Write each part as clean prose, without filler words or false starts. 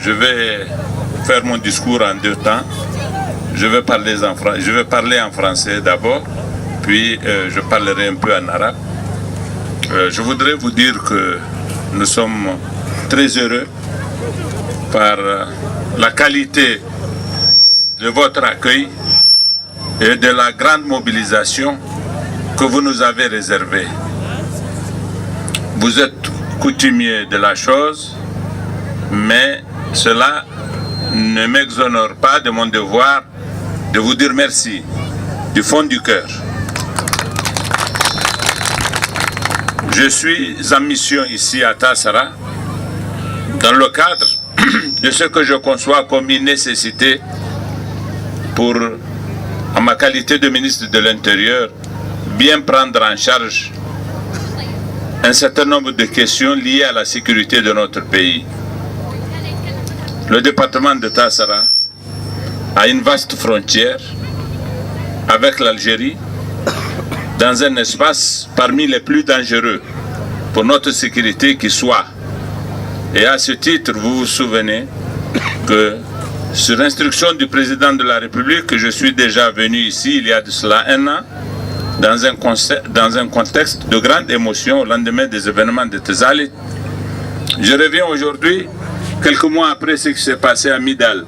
je vais faire mon discours en deux temps. Je vais parler en français d'abord, puis je parlerai un peu en arabe. Je voudrais vous dire que nous sommes très heureux par la qualité de votre accueil et de la grande mobilisation que vous nous avez réservée. Vous êtes coutumier de la chose, mais cela ne m'exonère pas de mon devoir de vous dire merci du fond du cœur. Je suis en mission ici à Tassara dans le cadre de ce que je conçois comme une nécessité pour, en ma qualité de ministre de l'Intérieur, bien prendre en charge un certain nombre de questions liées à la sécurité de notre pays. Le département de Tassara a une vaste frontière avec l'Algérie dans un espace parmi les plus dangereux pour notre sécurité qui soit. Et à ce titre, vous vous souvenez que sur instruction du président de la République, je suis déjà venu ici il y a de cela 1 an, dans un contexte de grande émotion au lendemain des événements de Tezali. Je reviens aujourd'hui, quelques mois après ce qui s'est passé à Midal.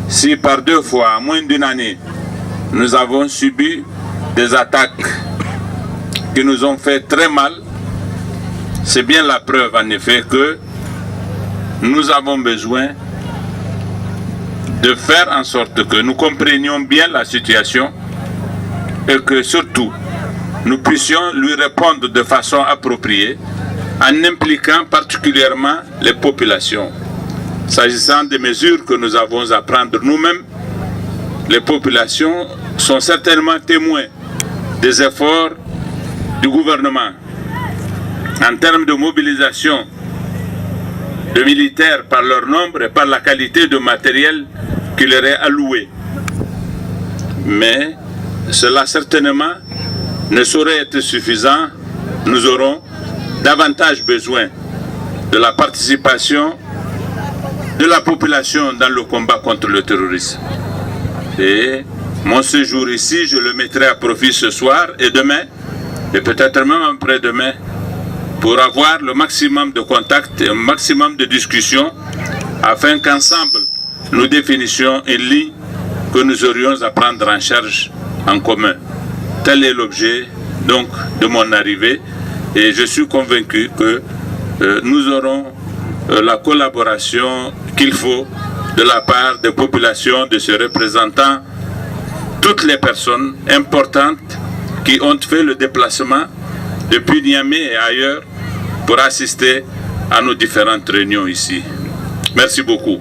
Si par 2 fois, en moins d'1 année, nous avons subi des attaques qui nous ont fait très mal, c'est bien la preuve en effet que nous avons besoin de faire en sorte que nous comprenions bien la situation et que surtout nous puissions lui répondre de façon appropriée en impliquant particulièrement les populations. S'agissant des mesures que nous avons à prendre nous-mêmes, les populations sont certainement témoins des efforts du gouvernement en termes de mobilisation de militaires par leur nombre et par la qualité de matériel qui leur est alloué. Mais cela certainement ne saurait être suffisant. Nous aurons davantage besoin de la participation de la population dans le combat contre le terrorisme. Et mon séjour ici, je le mettrai à profit ce soir et demain, et peut-être même après-demain, pour avoir le maximum de contacts et un maximum de discussions afin qu'ensemble, nous définissions une ligne que nous aurions à prendre en charge en commun. Tel est l'objet donc de mon arrivée et je suis convaincu que nous aurons la collaboration qu'il faut de la part des populations, de ces représentants, toutes les personnes importantes qui ont fait le déplacement depuis Niamey et ailleurs pour assister à nos différentes réunions ici. Merci beaucoup.